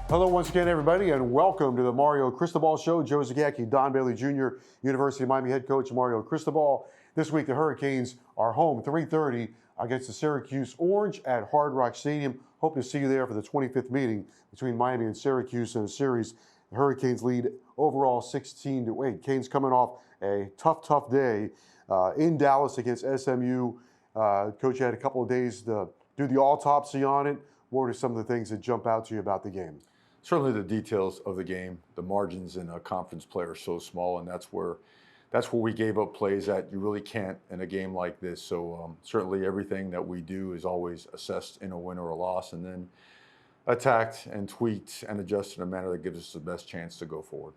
Hello once again, everybody, and welcome to the Mario Cristobal Show. Joe Zagacki, Don Bailey Jr., University of Miami head coach Mario Cristobal. This week, the Hurricanes are home 3:30 against the Syracuse Orange at Hard Rock Stadium. Hope to see you there for the 25th meeting between Miami and Syracuse in a series. The Hurricanes lead overall 16-8. Canes coming off a tough day in Dallas against SMU. Coach had a couple of days to do the autopsy on it. What are some of the things that jump out to you about the game? Certainly the details of the game, the margins in a conference play are so small, and that's where we gave up plays that you really can't in a game like this. So certainly everything that we do is always assessed in a win or a loss, and then attacked and tweaked and adjusted in a manner that gives us the best chance to go forward.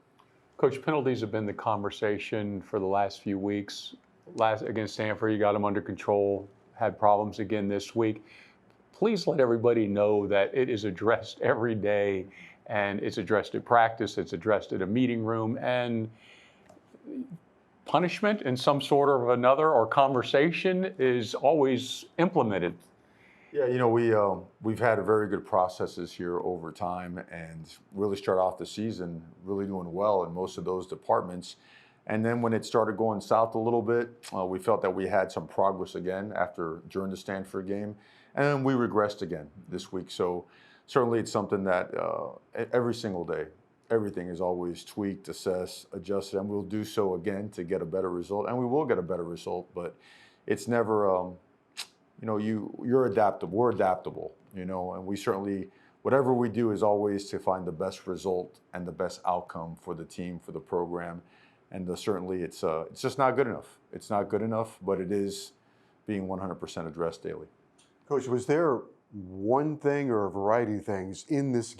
Coach, penalties have been the conversation for the last few weeks. Last against Stanford, you got them under control, had problems again this week. Please let everybody know that it is addressed every day, and it's addressed at practice, it's addressed at a meeting room, and punishment in some sort of another or conversation is always implemented. Yeah, you know, we've had a very good processes here over time, and really start off the season really doing well in most of those departments. And then when it started going south a little bit, we felt that we had some progress again during the Stanford game, and then we regressed again this week. So certainly it's something that every single day, everything is always tweaked, assessed, adjusted, and we'll do so again to get a better result, and we will get a better result. But it's never, you know, you're adaptable. We're adaptable, you know, and we certainly, whatever we do is always to find the best result and the best outcome for the team, for the program. And certainly it's just not good enough. It's not good enough, but it is being 100% addressed daily. Coach, was there one thing or a variety of things in this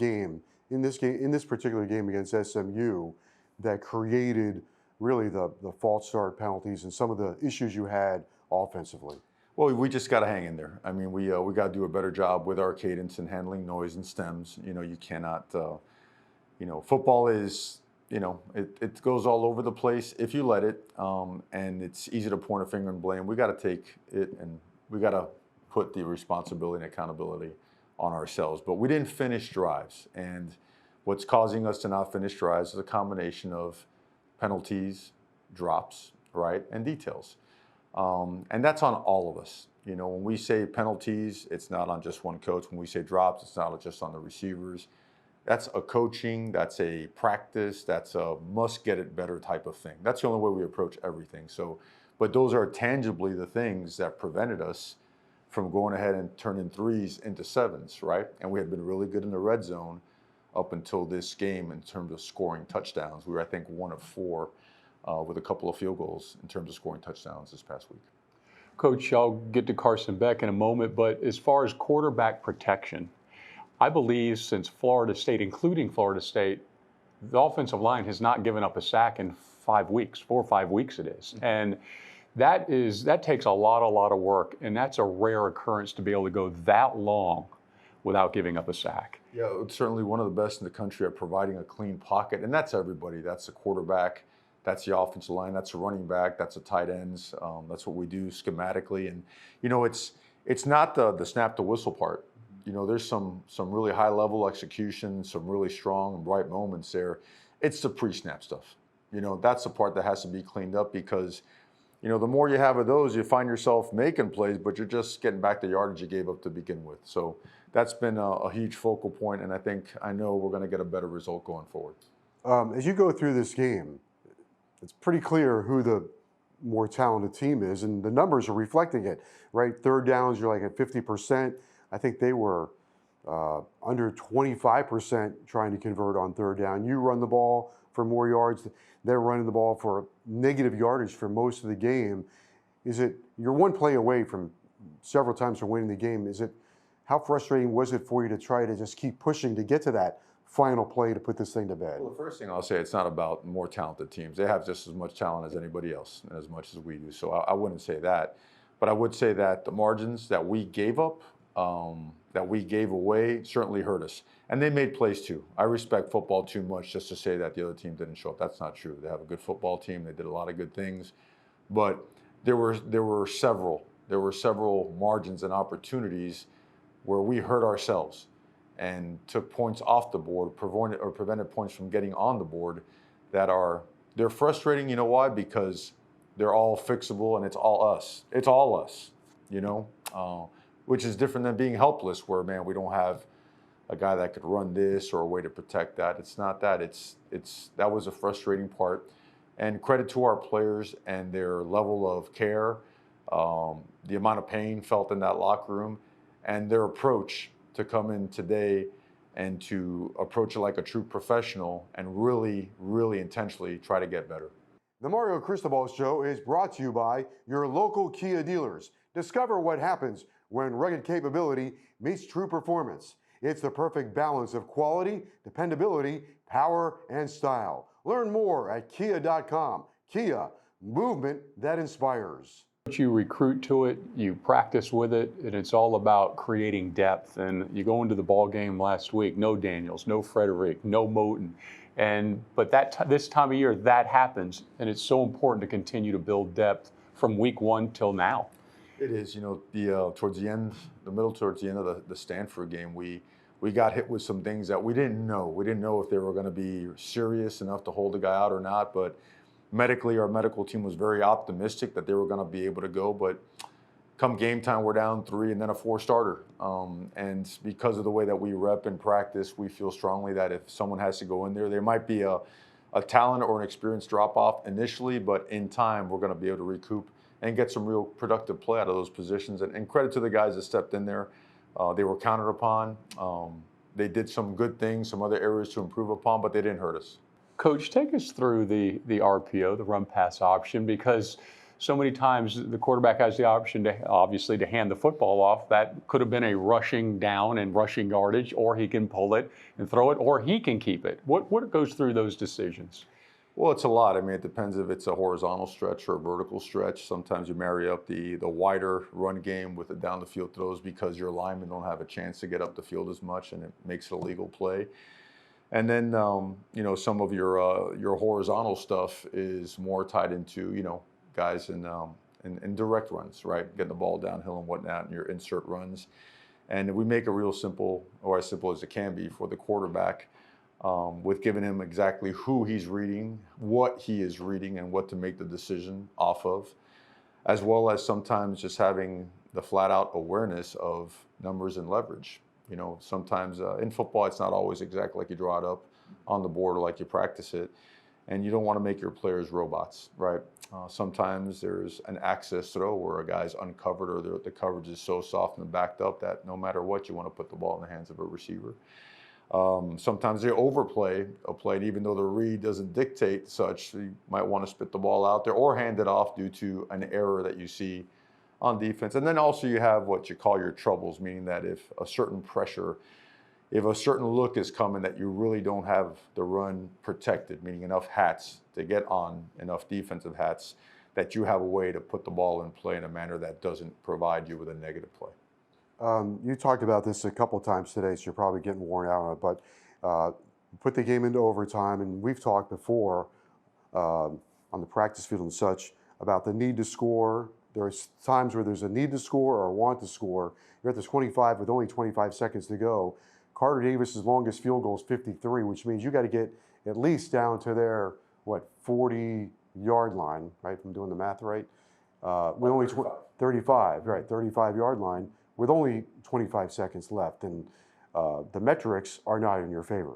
particular game against SMU that created really the false start penalties and some of the issues you had offensively? Well, we just got to hang in there. I mean, we got to do a better job with our cadence and handling noise and stems. You know, you cannot, you know, football is, you know, it goes all over the place if you let it, and it's easy to point a finger and blame. We got to take it, and we got to put the responsibility and accountability on ourselves. But we didn't finish drives, and what's causing us to not finish drives is a combination of penalties, drops, right, and details. And that's on all of us. You know, when we say penalties, it's not on just one coach. When we say drops, it's not just on the receivers. That's a coaching, that's a practice, that's a must get it better type of thing. That's the only way we approach everything. So, but those are tangibly the things that prevented us from going ahead and turning threes into sevens, right? And we had been really good in the red zone up until this game in terms of scoring touchdowns. We were, I think, 1 of 4 with a couple of field goals in terms of scoring touchdowns this past week. Coach, I'll get to Carson Beck in a moment, but as far as quarterback protection, I believe since Florida State, including Florida State, the offensive line has not given up a sack in 5 weeks, 4 or 5 weeks it is. And that takes a lot of work, and that's a rare occurrence to be able to go that long without giving up a sack. Yeah, it's certainly one of the best in the country at providing a clean pocket, and that's everybody. That's the quarterback, that's the offensive line, that's the running back, that's the tight ends. That's what we do schematically, and you know, it's not the snap the whistle part. You know, there's some really high level execution, some really strong and bright moments there. It's the pre-snap stuff. You know, that's the part that has to be cleaned up, because you know, the more you have of those, you find yourself making plays, but you're just getting back the yardage you gave up to begin with. So that's been a huge focal point, and I know we're going to get a better result going forward. As you go through this game, it's pretty clear who the more talented team is, and the numbers are reflecting it, right? Third downs, you're like at 50%. I think they were under 25% trying to convert on third down. You run the ball for more yards. They're running the ball for negative yardage for most of the game. You're one play away from several times from winning the game. How frustrating was it for you to try to just keep pushing to get to that final play to put this thing to bed? Well, the first thing I'll say, it's not about more talented teams. They have just as much talent as anybody else, and as much as we do. So I wouldn't say that. But I would say that the margins that we gave up, that we gave away, certainly hurt us. And they made plays too. I respect football too much just to say that the other team didn't show up. That's not true. They have a good football team. They did a lot of good things. But there were several margins and opportunities where we hurt ourselves. and took points off the board, prevented points from getting on the board they're frustrating. You know why? Because they're all fixable and it's all us. It's all us, which is different than being helpless where, man, we don't have a guy that could run this or a way to protect that. It's not that. That was a frustrating part. And credit to our players and their level of care, the amount of pain felt in that locker room, and their approach to come in today and to approach it like a true professional and really, really intentionally try to get better. The Mario Cristobal Show is brought to you by your local Kia dealers. Discover what happens when rugged capability meets true performance. It's the perfect balance of quality, dependability, power, and style. Learn more at kia.com. Kia, movement that inspires. You recruit to it, you practice with it, and it's all about creating depth. And you go into the ball game last week, no Daniels, no Frederick, no Moten. But this time of year, that happens, and it's so important to continue to build depth from week 1 till now. It is, towards the end of the Stanford game, we got hit with some things that we didn't know. We didn't know if they were going to be serious enough to hold the guy out or not, but medically, our medical team was very optimistic that they were going to be able to go, but come game time, we're down 3 and then a 4 starter. And because of the way that we rep and practice, we feel strongly that if someone has to go in there might be a talent or an experience drop-off initially, but in time, we're going to be able to recoup and get some real productive play out of those positions. And credit to the guys that stepped in there. They were counted upon. They did some good things, some other areas to improve upon, but they didn't hurt us. Coach, take us through the RPO, the run pass option, because so many times the quarterback has the option to hand the football off. That could have been a rushing down and rushing yardage, or he can pull it and throw it, or he can keep it. What goes through those decisions? Well, it's a lot. I mean, it depends if it's a horizontal stretch or a vertical stretch. Sometimes you marry up the wider run game with the down the field throws because your linemen don't have a chance to get up the field as much, and it makes it a legal play. And then, some of your horizontal stuff is more tied into, guys in direct runs, right? Getting the ball downhill and whatnot, and your insert runs. And we make it real simple, or as simple as it can be for the quarterback, with giving him exactly who he's reading, what he is reading, and what to make the decision off of, as well as sometimes just having the flat-out awareness of numbers and leverage. Sometimes in football, it's not always exactly like you draw it up on the board or like you practice it. And you don't want to make your players robots, right? Sometimes there's an access throw where a guy's uncovered or the coverage is so soft and backed up that no matter what, you want to put the ball in the hands of a receiver. Sometimes they overplay a play, and even though the read doesn't dictate such, you might want to spit the ball out there or hand it off due to an error that you see on defense. And then also you have what you call your troubles, meaning that if a certain look is coming that you really don't have the run protected, meaning enough hats to get on, enough defensive hats, that you have a way to put the ball in play in a manner that doesn't provide you with a negative play. You talked about this a couple times today, so you're probably getting worn out on it, but put the game into overtime, and we've talked before on the practice field and such about the need to score. There's times where there's a need to score or a want to score. You're at the 25 with only 25 seconds to go. Carter Davis's longest field goal is 53, which means you got to get at least down to their 40-yard line, right? If I'm doing the math right. With only 35, right? 35-yard line with only 25 seconds left, and the metrics are not in your favor.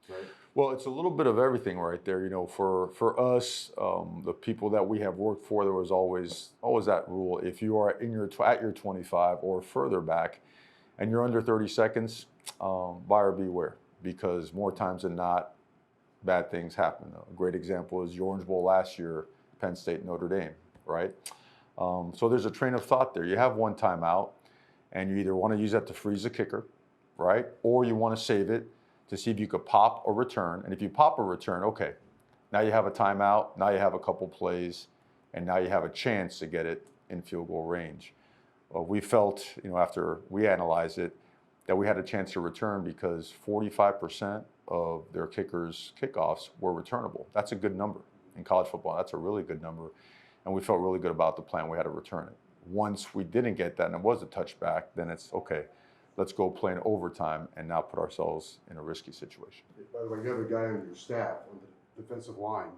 Right? Well, it's a little bit of everything right there. For us, the people that we have worked for, there was always that rule. If you are at your 25 or further back, and you're under 30 seconds, buyer beware, because more times than not, bad things happen. A great example is the Orange Bowl last year, Penn State, Notre Dame, right? So there's a train of thought there. You have one timeout, and you either want to use that to freeze the kicker, right? Or you want to save it to see if you could pop a return. And if you pop a return, okay, now you have a timeout, now you have a couple plays, and now you have a chance to get it in field goal range. We felt, after we analyzed it, that we had a chance to return because 45% of their kickers' kickoffs were returnable. That's a good number in college football. That's a really good number. And we felt really good about the plan. We had to return it. Once we didn't get that and it was a touchback, then it's okay. let's go play in overtime and not put ourselves in a risky situation. By the way, you have a guy on your staff on the defensive line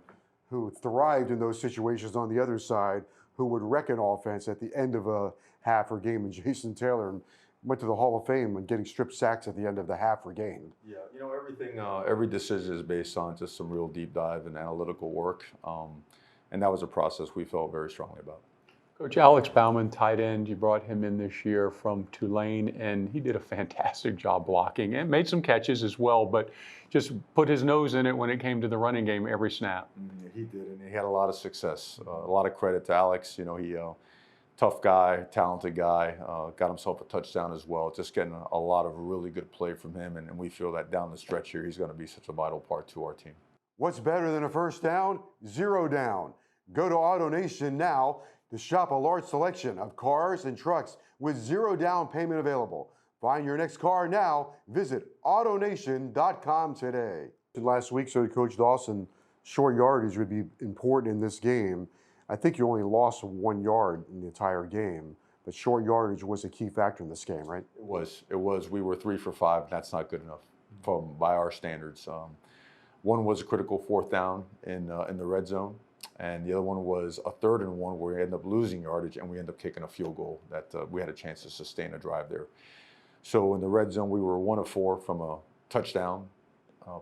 who thrived in those situations on the other side, who would wreck an offense at the end of a half or game, and Jason Taylor went to the Hall of Fame and getting strip sacks at the end of the half or game. Yeah, everything, every decision is based on just some real deep dive and analytical work, and that was a process we felt very strongly about. Coach Alex Bauman, tight end, you brought him in this year from Tulane, and he did a fantastic job blocking and made some catches as well, but just put his nose in it when it came to the running game every snap. He did, and he had a lot of success. A lot of credit to Alex. He tough guy, talented guy, got himself a touchdown as well. Just getting a lot of really good play from him, and we feel that down the stretch here, he's going to be such a vital part to our team. What's better than a first down? 0 down. Go to AutoNation now to shop a large selection of cars and trucks with 0 down payment available. Find your next car now. Visit AutoNation.com today. Last week, so Coach Dawson, short yardage would be important in this game. I think you only lost 1 yard in the entire game, but short yardage was a key factor in this game, right? It was. We were 3 for 5. That's not good enough by our standards. One was a critical 4th down in the red zone, and the other one was a 3rd and 1 where we ended up losing yardage, and we ended up kicking a field goal that we had a chance to sustain a drive there. So in the red zone, we were 1 of 4 from a touchdown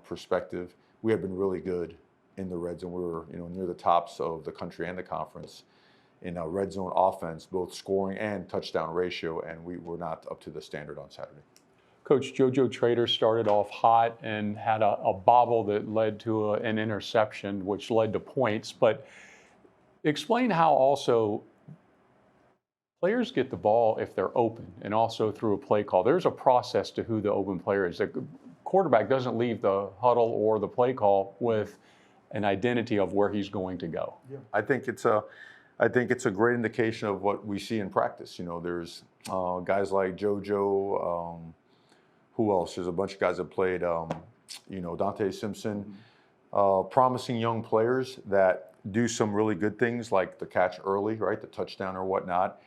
perspective. We had been really good in the red zone. We were near the tops of the country and the conference in a red zone offense, both scoring and touchdown ratio, and we were not up to the standard on Saturday. Coach JoJo Trader started off hot and had a bobble that led to an interception, which led to points. But explain how also players get the ball if they're open, and also through a play call. There's a process to who the open player is. The quarterback doesn't leave the huddle or the play call with an identity of where he's going to go. Yeah. I think it's a great indication of what we see in practice. There's guys like JoJo. Who else? There's a bunch of guys that played. Dante Simpson. Promising young players that do some really good things, like the catch early, right, the touchdown or whatnot,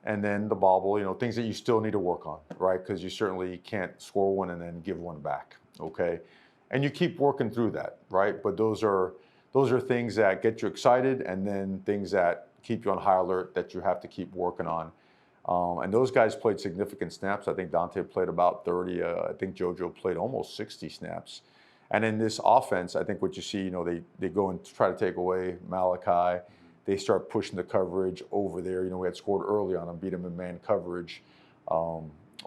and then the bobble. Things that you still need to work on, right? Because you certainly can't score one and then give one back. Okay. And you keep working through that, right? But those are things that get you excited, and then things that keep you on high alert that you have to keep working on. And those guys played significant snaps. I think Dante played about 30. I think JoJo played almost 60 snaps. And in this offense, I think what you see, they go and try to take away Malachi. They start pushing the coverage over there. We had scored early on him, beat him in man coverage.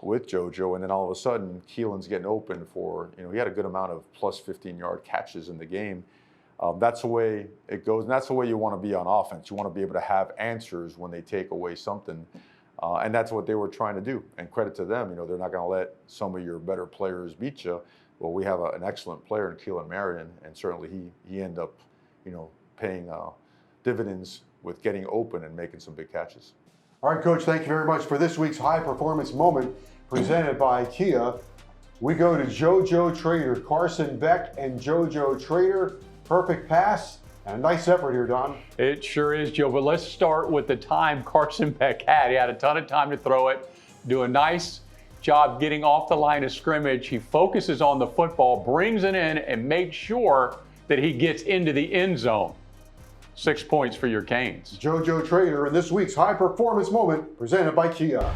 With JoJo, and then all of a sudden Keelan's getting open for, he had a good amount of plus 15-yard catches in the game. That's the way it goes, and that's the way you want to be on offense. You want to be able to have answers when they take away something, and that's what they were trying to do. And credit to them, they're not going to let some of your better players beat you. Well, we have an excellent player in Keelan Marion, and certainly he ended up, paying dividends with getting open and making some big catches. All right, Coach, thank you very much for this week's High Performance Moment presented by Kia. We go to JoJo Trader, Carson Beck and JoJo Trader. Perfect pass and a nice effort here, Don. It sure is, Joe. But let's start with the time Carson Beck had. He had a ton of time to throw it, do a nice job getting off the line of scrimmage. He focuses on the football, brings it in, and makes sure that he gets into the end zone. 6 points for your Canes. JoJo Trader in this week's High Performance Moment presented by Kia.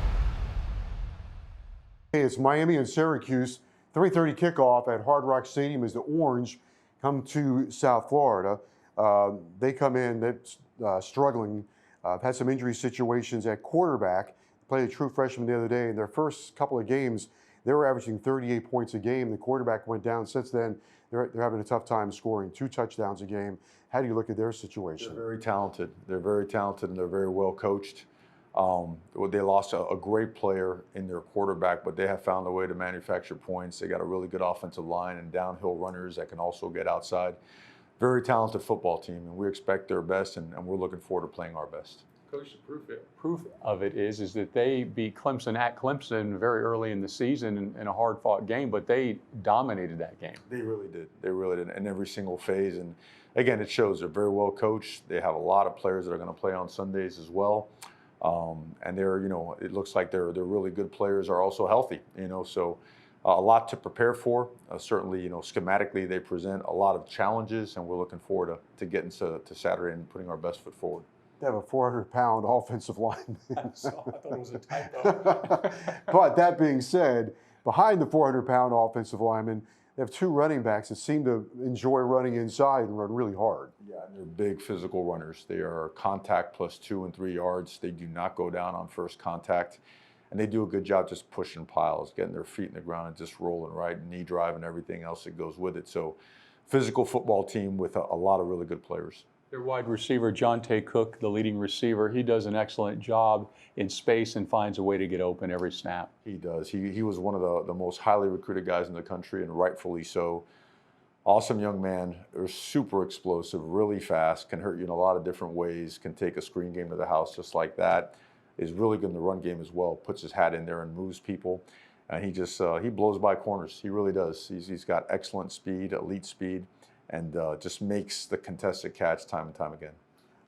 Hey, it's Miami and Syracuse. 3:30 kickoff at Hard Rock Stadium as the Orange come to South Florida. They come in, they're struggling, had some injury situations at quarterback. Played a true freshman the other day. In their first couple of games, they were averaging 38 points a game. The quarterback went down. Since then, they're having a tough time scoring 2 touchdowns a game. How do you look at their situation? They're very talented. They're very talented, and they're very well coached. They lost a great player in their quarterback, but they have found a way to manufacture points. They got a really good offensive line and downhill runners that can also get outside. Very talented football team, and we expect their best, and we're looking forward to playing our best. Coach, the proof of it is that they beat Clemson at Clemson very early in the season in a hard-fought game, but they dominated that game. They really did. They really did in every single phase. And again, it shows they're very well coached. They have a lot of players that are going to play on Sundays as well. And they're, it looks like they're really good players are also healthy, so a lot to prepare for. Certainly, schematically they present a lot of challenges, and we're looking forward to getting to Saturday and putting our best foot forward. They have a 400-pound offensive lineman. I thought it was a typo. But that being said, behind the 400-pound offensive lineman, they have two running backs that seem to enjoy running inside and run really hard. Yeah, and they're big physical runners. They are contact plus 2 and 3 yards. They do not go down on first contact. And they do a good job just pushing piles, getting their feet in the ground and just rolling, right? Knee drive and everything else that goes with it. So physical football team with a lot of really good players. Their wide receiver, Jonte Cook, the leading receiver, he does an excellent job in space and finds a way to get open every snap. He does. He was one of the most highly recruited guys in the country, and rightfully so. Awesome young man. They're super explosive, really fast, can hurt you in a lot of different ways, can take a screen game to the house just like that. Is really good in the run game as well, puts his hat in there and moves people. And he blows by corners. He really does. He's got excellent speed, elite speed, and just makes the contested catch time and time again.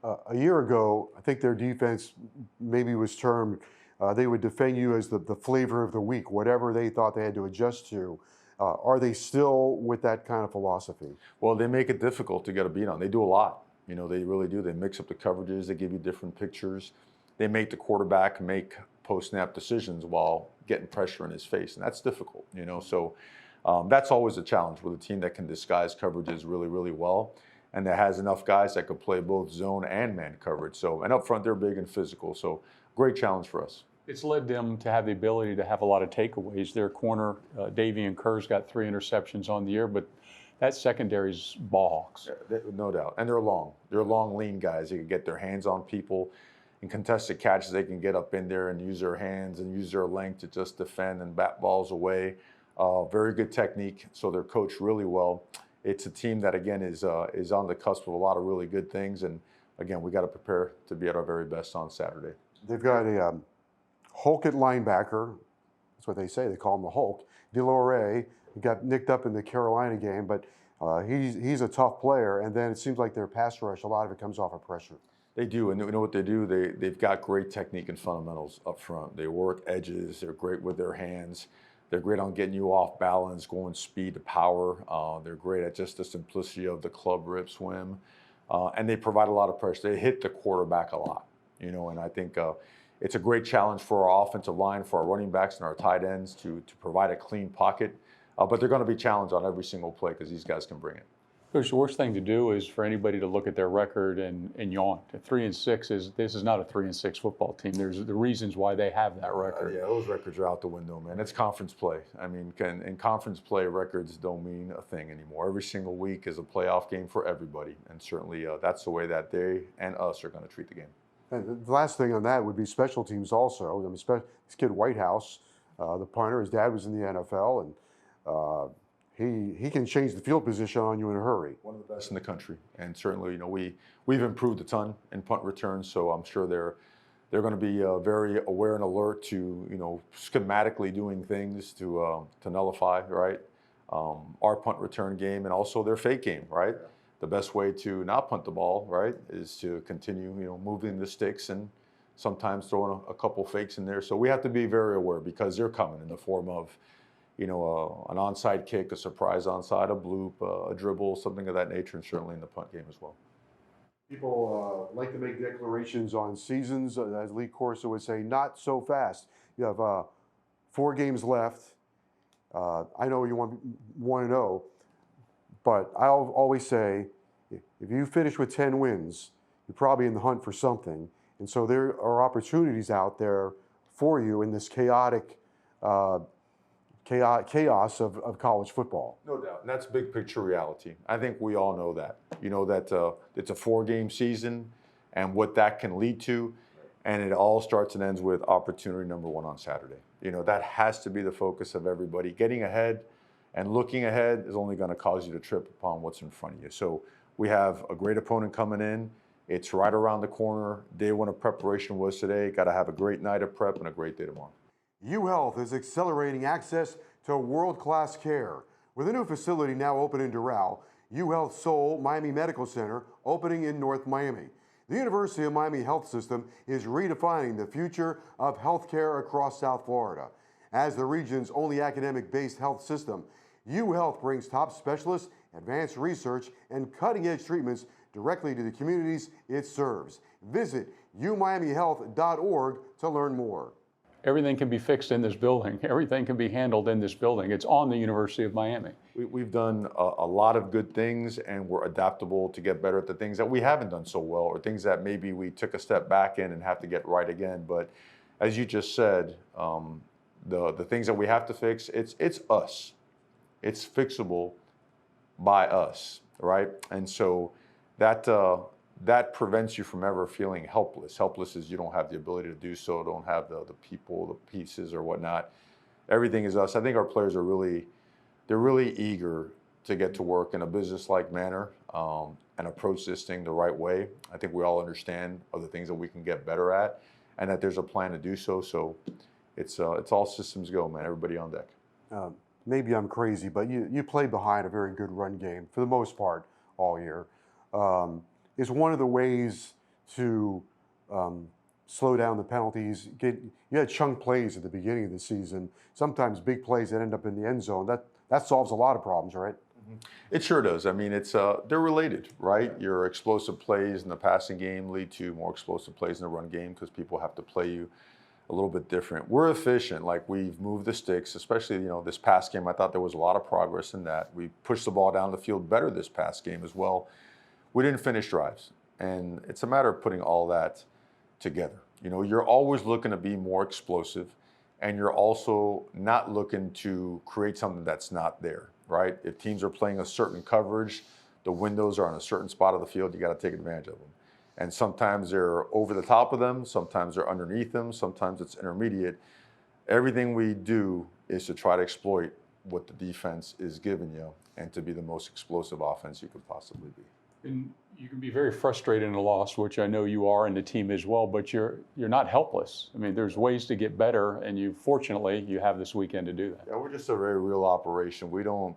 A year ago, I think their defense maybe was termed, they would defend you as the flavor of the week, whatever they thought they had to adjust to. Are they still with that kind of philosophy? Well, they make it difficult to get a beat on. They do a lot. They really do. They mix up the coverages. They give you different pictures. They make the quarterback make post-snap decisions while getting pressure in his face, and that's difficult, So that's always a challenge with a team that can disguise coverages really, really well, and that has enough guys that could play both zone and man coverage. So, and up front, they're big and physical. So, great challenge for us. It's led them to have the ability to have a lot of takeaways. Their corner, Davian Kerr's got 3 interceptions on the year, but that secondary's ball hawks. Yeah, no doubt. And they're long. They're long, lean guys. They can get their hands on people. In contested catches, they can get up in there and use their hands and use their length to just defend and bat balls away. Very good technique, so they're coached really well. It's a team that, again, is on the cusp of a lot of really good things. And, again, we got to prepare to be at our very best on Saturday. They've got a Hulk at linebacker. That's what they say. They call him the Hulk. DeLore, he got nicked up in the Carolina game, but he's a tough player. And then it seems like their pass rush, a lot of it comes off of pressure. They do, and you know what they do? They've got great technique and fundamentals up front. They work edges. They're great with their hands. They're great on getting you off balance, going speed to power. They're great at just the simplicity of the club rip swim, and they provide a lot of pressure. They hit the quarterback a lot, and I think it's a great challenge for our offensive line, for our running backs and our tight ends to provide a clean pocket. But they're going to be challenged on every single play because these guys can bring it. Coach, the worst thing to do is for anybody to look at their record and yawn. 3-6 this is not a 3-6 football team. There's the reasons why they have that record. Yeah, those records are out the window, man. It's conference play. I mean, in conference play, records don't mean a thing anymore. Every single week is a playoff game for everybody, and certainly that's the way that they and us are going to treat the game. And the last thing on that would be special teams also. I mean, this kid Whitehouse, the punter, his dad was in the NFL, and he can change the field position on you in a hurry. One of the best in the country, and certainly, we've improved a ton in punt returns, so I'm sure they're going to be very aware and alert to schematically doing things to nullify our punt return game and also their fake game, right? Yeah. The best way to not punt the ball, right, is to continue moving the sticks and sometimes throwing a couple fakes in there. So we have to be very aware because they're coming in the form of an onside kick, a surprise onside, a bloop, a dribble, something of that nature, and certainly in the punt game as well. People like to make declarations on seasons, as Lee Corso would say, not so fast. You have 4 games left. I know you want 1-0, but I'll always say, if you finish with 10 wins, you're probably in the hunt for something. And so there are opportunities out there for you in this chaotic chaos of college football. No doubt, and that's big picture reality. I think we all know that. That it's a 4-game season and what that can lead to, and it all starts and ends with opportunity number 1 on Saturday. That has to be the focus of everybody. Getting ahead and looking ahead is only going to cause you to trip upon what's in front of you. So we have a great opponent coming in. It's right around the corner. Day 1 of preparation was today. Got to have a great night of prep and a great day tomorrow. UHealth is accelerating access to world-class care. With a new facility now open in Doral, UHealth Seoul Miami Medical Center opening in North Miami. The University of Miami health system is redefining the future of healthcare across South Florida. As the region's only academic-based health system, UHealth brings top specialists, advanced research, and cutting-edge treatments directly to the communities it serves. Visit umiamihealth.org to learn more. Everything can be fixed in this building. Everything can be handled in this building. It's on the University of Miami. We've done a lot of good things, and we're adaptable to get better at the things that we haven't done so well, or things that maybe we took a step back in and have to get right again. But as you just said, the things that we have to fix, it's us. It's fixable by us, right? And so that prevents you from ever feeling helpless. Helpless is you don't have the ability to do so, don't have the people, the pieces or whatnot. Everything is us. I think our players are really eager to get to work in a business-like manner and approach this thing the right way. I think we all understand of the things that we can get better at, and that there's a plan to do so. So it's all systems go, man. Everybody on deck. Maybe I'm crazy, but you play behind a very good run game for the most part all year. Is one of the ways to slow down the penalties. You had chunk plays at the beginning of the season, sometimes big plays that end up in the end zone. That solves a lot of problems, right? It sure does. I mean, they're related, right? Your explosive plays in the passing game lead to more explosive plays in the run game because people have to play you a little bit different. We're efficient. Like, we've moved the sticks, especially, this past game. I thought there was a lot of progress in that. We pushed the ball down the field better this past game as well. We didn't finish drives, and it's a matter of putting all that together. You're always looking to be more explosive, and you're also not looking to create something that's not there, right? If teams are playing a certain coverage, the windows are on a certain spot of the field, you got to take advantage of them. And sometimes they're over the top of them, sometimes they're underneath them, sometimes it's intermediate. Everything we do is to try to exploit what the defense is giving you and to be the most explosive offense you could possibly be. And you can be very frustrated in a loss, which I know you are, and the team as well, but you're not helpless. I mean, there's ways to get better, and fortunately you have this weekend to do that. Yeah, we're just a very real operation. We don't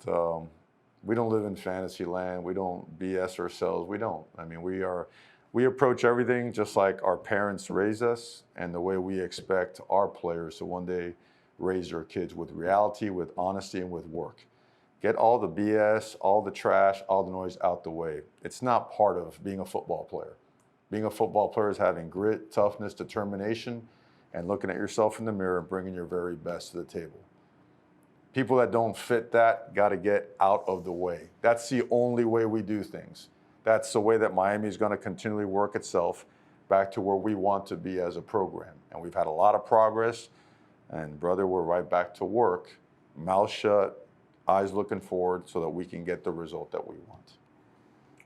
live in fantasy land. We don't BS ourselves. We don't. I mean, we approach everything just like our parents raised us, and the way we expect our players to one day raise their kids, with reality, with honesty, and with work. Get all the BS, all the trash, all the noise out the way. It's not part of being a football player. Being a football player is having grit, toughness, determination, and looking at yourself in the mirror and bringing your very best to the table. People that don't fit that got to get out of the way. That's the only way we do things. That's the way that Miami is going to continually work itself back to where we want to be as a program. And we've had a lot of progress, and brother, we're right back to work, mouth shut, eyes looking forward, so that we can get the result that we want.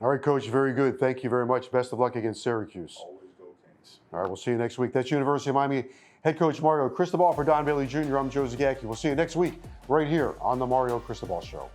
All right, Coach, very good. Thank you very much. Best of luck against Syracuse. Always go Canes. All right, we'll see you next week. That's University of Miami head coach Mario Cristobal. For Don Bailey Jr., I'm Joe Zagacki. We'll see you next week right here on the Mario Cristobal Show.